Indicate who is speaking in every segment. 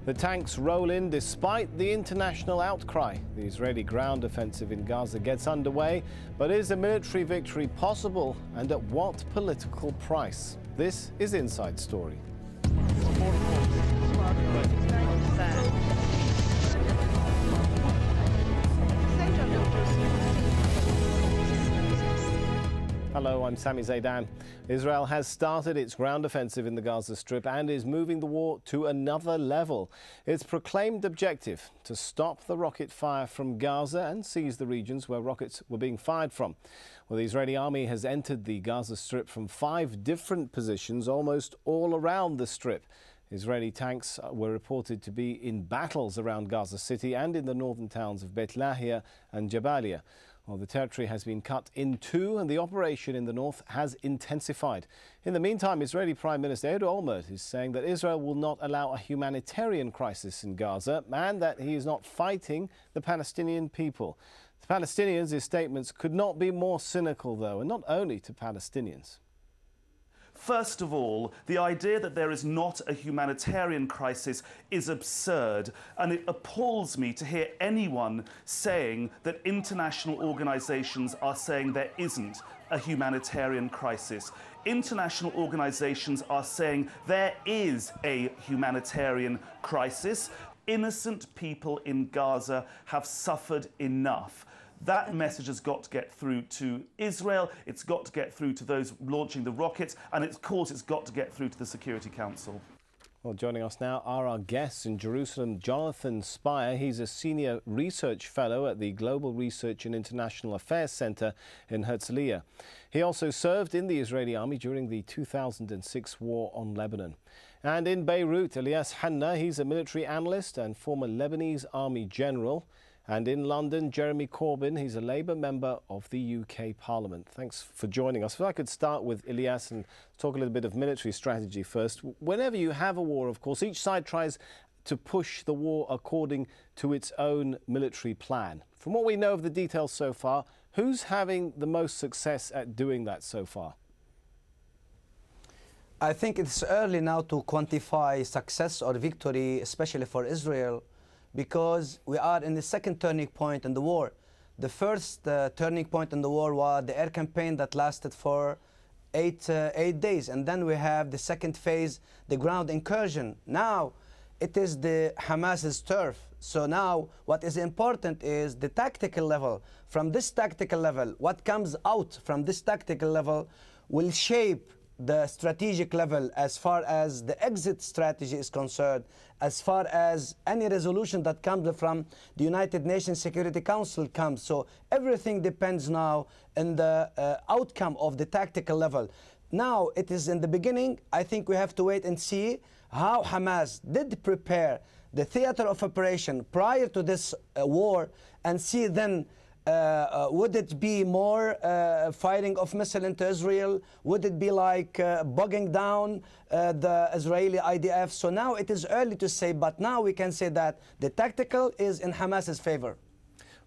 Speaker 1: The tanks roll in despite the international outcry. The Israeli ground offensive in Gaza gets underway, but is a military victory possible, and at what political price? This is Inside Story. Hello, I'm Sami Zaidan. Israel has started its ground offensive in the Gaza Strip and is moving the war to another level. Its proclaimed objective: to stop the rocket fire from Gaza and seize the regions where rockets were being fired from. Well, the Israeli army has entered the Gaza Strip from 5 different positions, almost all around the Strip. Israeli tanks were reported to be in battles around Gaza City and in the northern towns of Beit Lahiya and Jabaliya. Well, the territory has been cut in two and the operation in the north has intensified. In the meantime, Israeli Prime Minister Ehud Olmert is saying that Israel will not allow a humanitarian crisis in Gaza and that he is not fighting the Palestinian people. The Palestinians, his statements could not be more cynical, though, and not only to Palestinians.
Speaker 2: First of all, the idea that there is not a humanitarian crisis is absurd, and it appalls me to hear anyone saying that international organisations are saying there isn't a humanitarian crisis. International organisations are saying there is a humanitarian crisis. Innocent people in Gaza have suffered enough. That message has got to get through to Israel, it's got to get through to those launching the rockets, and of course it's got to get through to the Security Council.
Speaker 1: Well, joining us now are our guests in Jerusalem, Jonathan Spire. He's a senior research fellow at the Global Research and International Affairs Center in Herzliya. He also served in the Israeli army during the 2006 war on Lebanon. And in Beirut, Elias Hanna, he's a military analyst and former Lebanese army general. And in London, Jeremy Corbyn, he's a Labour member of the UK Parliament. Thanks for joining us. If I could start with Elias and talk a little bit of military strategy first. Whenever you have a war, of course, each side tries to push the war according to its own military plan. From what we know of the details so far, who's having the most success at doing that so far?
Speaker 3: I think it's early now to quantify success or victory, especially for Israel, because we are in the second turning point in the war. The first turning point in the war was the air campaign that lasted for eight days. And then we have the second phase, the ground incursion. Now it is the Hamas's turf. So now what is important is the tactical level. From this tactical level, what comes out from this tactical level will shape the strategic level as far as the exit strategy is concerned, as far as any resolution that comes from the United Nations Security Council comes. So everything depends now on the outcome of the tactical level. Now it is in the beginning. I think we have to wait and see how Hamas did prepare the theater of operation prior to this war, and see then would it be more firing of missile into Israel? Would it be like bogging down the Israeli IDF? So now it is early to say, but now we can say that the tactical is in Hamas's favor.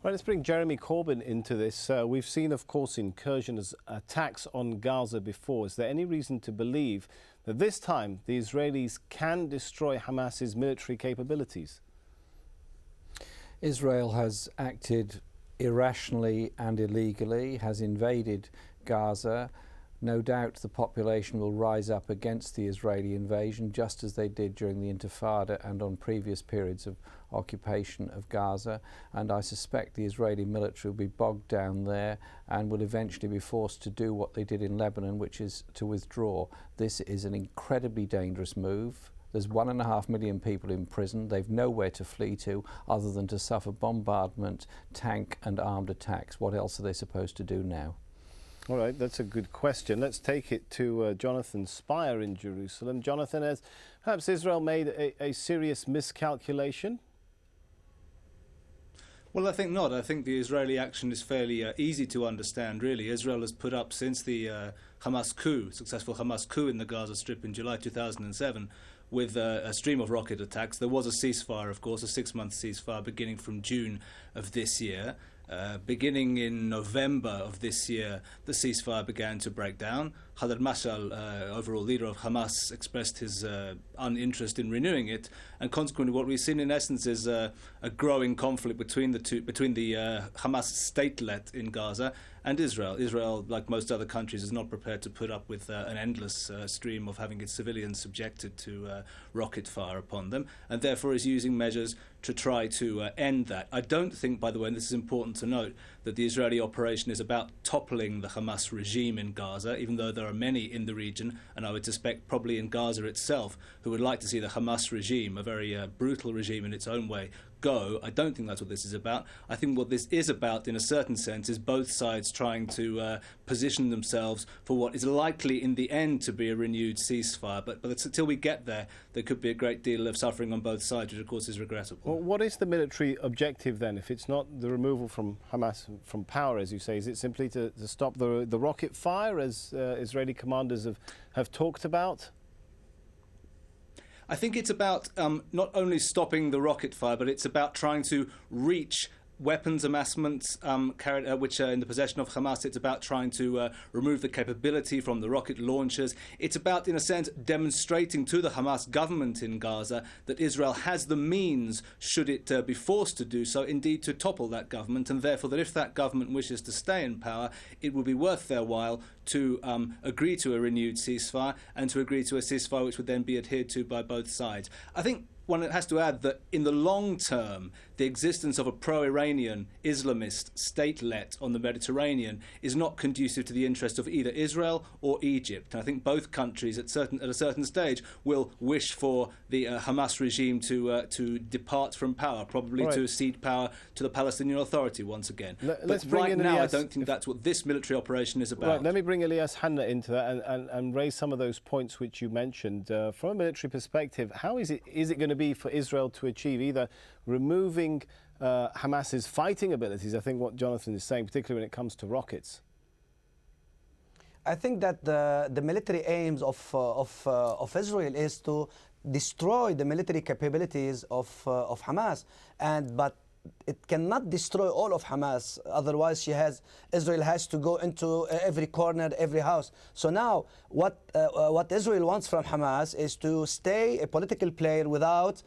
Speaker 1: Well, let's bring Jeremy Corbyn into this. We've seen, of course, incursions, attacks on Gaza before. Is there any reason to believe that this time the Israelis can destroy Hamas's military capabilities?
Speaker 4: Israel has acted irrationally and illegally, has invaded Gaza. No doubt the population will rise up against the Israeli invasion, just as they did during the Intifada and on previous periods of occupation of Gaza. And I suspect the Israeli military will be bogged down there and will eventually be forced to do what they did in Lebanon, which is to withdraw. This is an incredibly dangerous move. There's 1.5 million people in prison. They've nowhere to flee to other than to suffer bombardment, tank and armed attacks. What else are they supposed to do now?
Speaker 1: All right, that's a good question. Let's take it to Jonathan Spire in Jerusalem. Jonathan, has perhaps Israel made a serious miscalculation?
Speaker 5: Well, I think not. I think the Israeli action is fairly easy to understand, really. Israel has put up, since the successful Hamas coup in the Gaza Strip in July 2007, with a stream of rocket attacks. There was a ceasefire, of course, a 6-month ceasefire beginning from June of this year. Beginning in November of this year, the ceasefire began to break down. Khaled al-Mashal, overall leader of Hamas, expressed his uninterest in renewing it, and consequently what we've seen in essence is a growing conflict between the Hamas statelet in Gaza and Israel. Israel, like most other countries, is not prepared to put up with an endless stream of having its civilians subjected to rocket fire upon them, and therefore is using measures to try to end that. I don't think, by the way, and this is important to note, that the Israeli operation is about toppling the Hamas regime in Gaza, even though there are many in the region, and I would suspect probably in Gaza itself, who would like to see the Hamas regime, a very brutal regime in its own way, go. I don't think that's what this is about. I think what this is about, in a certain sense, is both sides trying to position themselves for what is likely in the end to be a renewed ceasefire. But until we get there, there could be a great deal of suffering on both sides, which of course is regrettable.
Speaker 1: Well, what is the military objective then? If it's not the removal from Hamas from power, as you say, is it simply to stop the rocket fire, as Israeli commanders have talked about?
Speaker 5: I think it's about not only stopping the rocket fire, but it's about trying to reach weapons amassments which are in the possession of Hamas. It's about trying to remove the capability from the rocket launchers. It's about, in a sense, demonstrating to the Hamas government in Gaza that Israel has the means, should it be forced to do so, indeed to topple that government, and therefore that if that government wishes to stay in power, it would be worth their while to agree to a renewed ceasefire, and to agree to a ceasefire which would then be adhered to by both sides. I think one has to add that in the long term, the existence of a pro-Iranian Islamist statelet on the Mediterranean is not conducive to the interest of either Israel or Egypt. And I think both countries at a certain stage will wish for the Hamas regime to depart from power, probably to cede power to the Palestinian Authority once again.
Speaker 1: Let's
Speaker 5: but
Speaker 1: bring
Speaker 5: right
Speaker 1: in
Speaker 5: now,
Speaker 1: Elias,
Speaker 5: I don't think that's what this military operation is about.
Speaker 1: Right, let me bring Elias Hanna into that and raise some of those points which you mentioned. From a military perspective, how is it going to be for Israel to achieve either removing Hamas's fighting abilities, I think what Jonathan is saying, particularly when it comes to rockets?
Speaker 3: I think that the military aims of Israel is to destroy the military capabilities of Hamas, but it cannot destroy all of Hamas. Otherwise, Israel has to go into every corner, every house. So now, what Israel wants from Hamas is to stay a political player without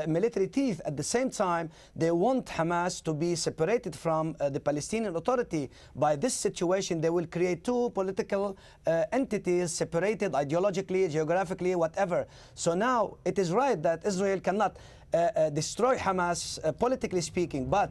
Speaker 3: military teeth. At the same time, they want Hamas to be separated from the Palestinian Authority. By this situation, they will create two political entities, separated ideologically, geographically, whatever. So now, it is right that Israel cannot destroy Hamas, politically speaking, but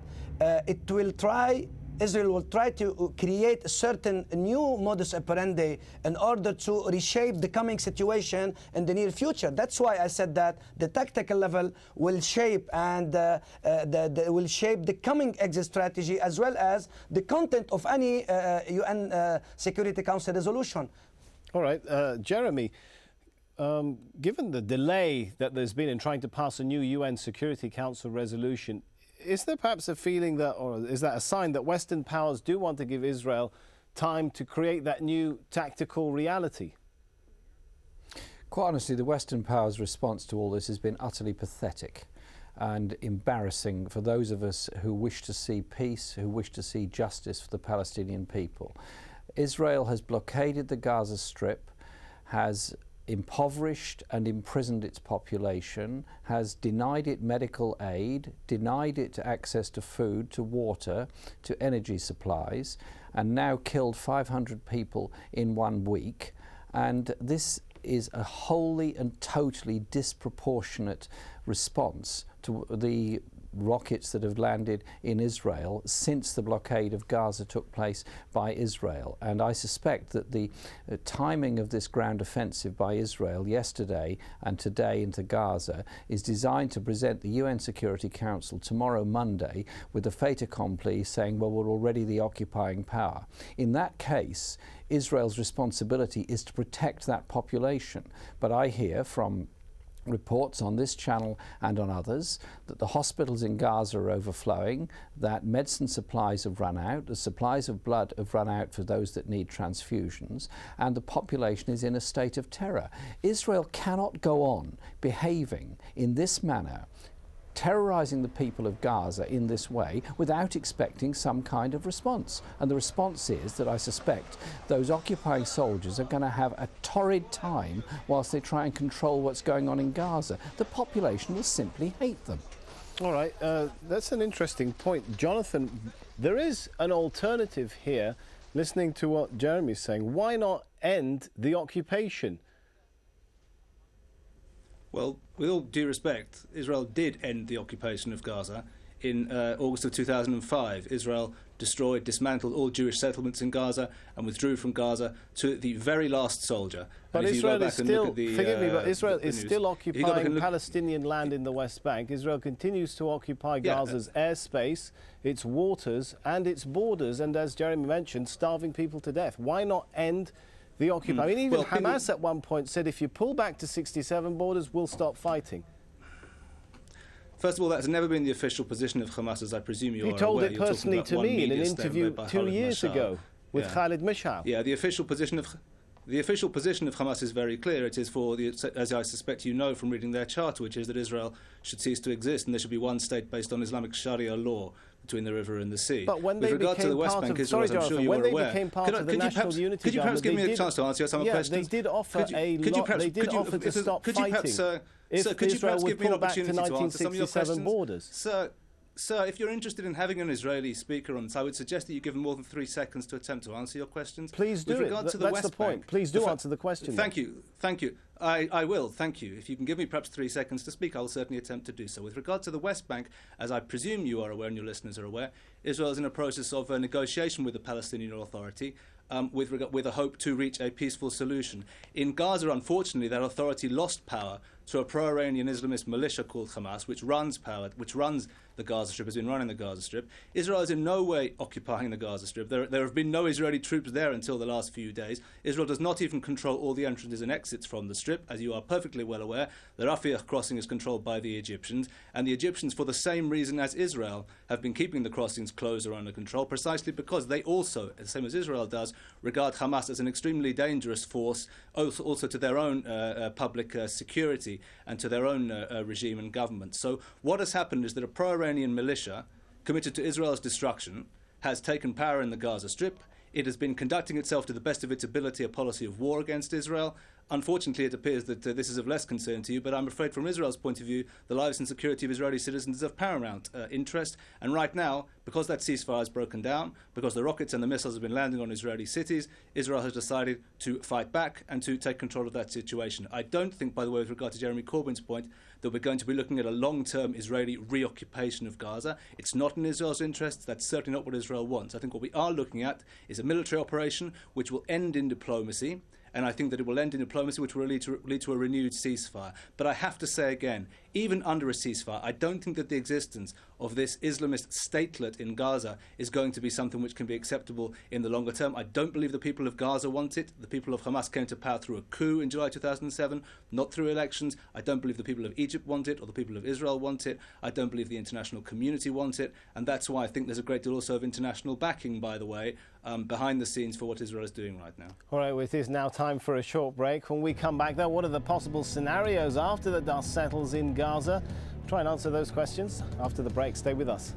Speaker 3: Israel will try to create a certain new modus operandi in order to reshape the coming situation in the near future. That's why I said that the tactical level will shape and will shape the coming exit strategy as well as the content of any UN Security Council resolution.
Speaker 1: All right, Jeremy. Given the delay that there's been in trying to pass a new UN Security Council resolution, is there perhaps a feeling that, or is that a sign that Western powers do want to give Israel time to create that new tactical reality?
Speaker 4: Quite honestly, the Western powers' response to all this has been utterly pathetic and embarrassing for those of us who wish to see peace, who wish to see justice for the Palestinian people. Israel has blockaded the Gaza Strip, has impoverished and imprisoned its population, has denied it medical aid, denied it access to food, to water, to energy supplies, and now killed 500 people in 1 week. And this is a wholly and totally disproportionate response to the rockets that have landed in Israel since the blockade of Gaza took place by Israel. And I suspect that the timing of this ground offensive by Israel yesterday and today into Gaza is designed to present the UN Security Council tomorrow, Monday, with a fait accompli saying, well, we're already the occupying power. In that case, Israel's responsibility is to protect that population. But I hear from reports on this channel and on others that the hospitals in Gaza are overflowing, that medicine supplies have run out, the supplies of blood have run out for those that need transfusions, and the population is in a state of terror. Israel cannot go on behaving in this manner terrorising the people of Gaza in this way without expecting some kind of response. And the response is that I suspect those occupying soldiers are going to have a torrid time whilst they try and control what's going on in Gaza. The population will simply hate them.
Speaker 1: All right, that's an interesting point. Jonathan, there is an alternative here, listening to what Jeremy's saying. Why not end the occupation?
Speaker 5: Well, with all due respect, Israel did end the occupation of Gaza in August of 2005. Israel destroyed, dismantled all Jewish settlements in Gaza and withdrew from Gaza to the very last soldier.
Speaker 1: But Israel is still, forgive me, but Israel is
Speaker 5: news,
Speaker 1: still occupying Palestinian land in the West Bank. Israel continues to occupy Gaza's airspace, its waters and its borders, and as Jeremy mentioned, starving people to death. Why not end the occupation? I mean, even Hamas at one point said, if you pull back to 67 borders, we'll stop fighting.
Speaker 5: First of all, that's never been the official position of Hamas, as I presume you are aware.
Speaker 1: He told it personally to me in an interview 2 years ago with Khalid Mishal.
Speaker 5: Yeah, the official position of Hamas is very clear. It is for, as I suspect you know from reading their charter, which is that Israel should cease to exist and there should be one state based on Islamic Sharia law between the river and the sea.
Speaker 1: But when they became part of, sorry, Jonathan, when they became part of the National Unity Government,
Speaker 5: could you perhaps give me a chance to answer some questions?
Speaker 1: They did offer a lot. They did offer to stop fighting. If Israel would pull back to 1967 borders.
Speaker 5: Sir, if you're interested in having an Israeli speaker on this, I would suggest that you give them more than 3 seconds to attempt to answer your questions.
Speaker 1: Please do it. That's the point. Please do answer the question.
Speaker 5: Thank you. I will, thank you. If you can give me perhaps 3 seconds to speak, I will certainly attempt to do so. With regard to the West Bank, as I presume you are aware and your listeners are aware, Israel is in a process of a negotiation with the Palestinian Authority with a hope to reach a peaceful solution. In Gaza, unfortunately, that authority lost power to a pro-Iranian Islamist militia called Hamas, which runs the Gaza Strip, has been running the Gaza Strip. Israel is in no way occupying the Gaza Strip. There have been no Israeli troops there until the last few days. Israel does not even control all the entrances and exits from the Strip. As you are perfectly well aware, the Rafah crossing is controlled by the Egyptians, and the Egyptians, for the same reason as Israel, have been keeping the crossings closed or under control, precisely because they also, the same as Israel does, regard Hamas as an extremely dangerous force, also to their own public security and to their own regime and government. So what has happened is that a pro-Iranian militia committed to Israel's destruction has taken power in the Gaza Strip. It has been conducting itself to the best of its ability a policy of war against Israel. Unfortunately, it appears that this is of less concern to you, but I'm afraid from Israel's point of view, the lives and security of Israeli citizens is of paramount interest. And right now, because that ceasefire has broken down, because the rockets and the missiles have been landing on Israeli cities, Israel has decided to fight back and to take control of that situation. I don't think, by the way, with regard to Jeremy Corbyn's point, that we're going to be looking at a long-term Israeli reoccupation of Gaza. It's not in Israel's interests. That's certainly not what Israel wants. I think what we are looking at is a military operation which will end in diplomacy, and I think that it will end in diplomacy, which will lead to a renewed ceasefire. But I have to say again, even under a ceasefire, I don't think that the existence of this Islamist statelet in Gaza is going to be something which can be acceptable in the longer term. I don't believe the people of Gaza want it. The people of Hamas came to power through a coup in July 2007, not through elections. I don't believe the people of Egypt want it or the people of Israel want it. I don't believe the international community want it. And that's why I think there's a great deal also of international backing, by the way, behind the scenes for what Israel is doing right now.
Speaker 1: All right, well, it is now time for a short break. When we come back, though, what are the possible scenarios after the dust settles in Gaza? Try and answer those questions after the break. Stay with us.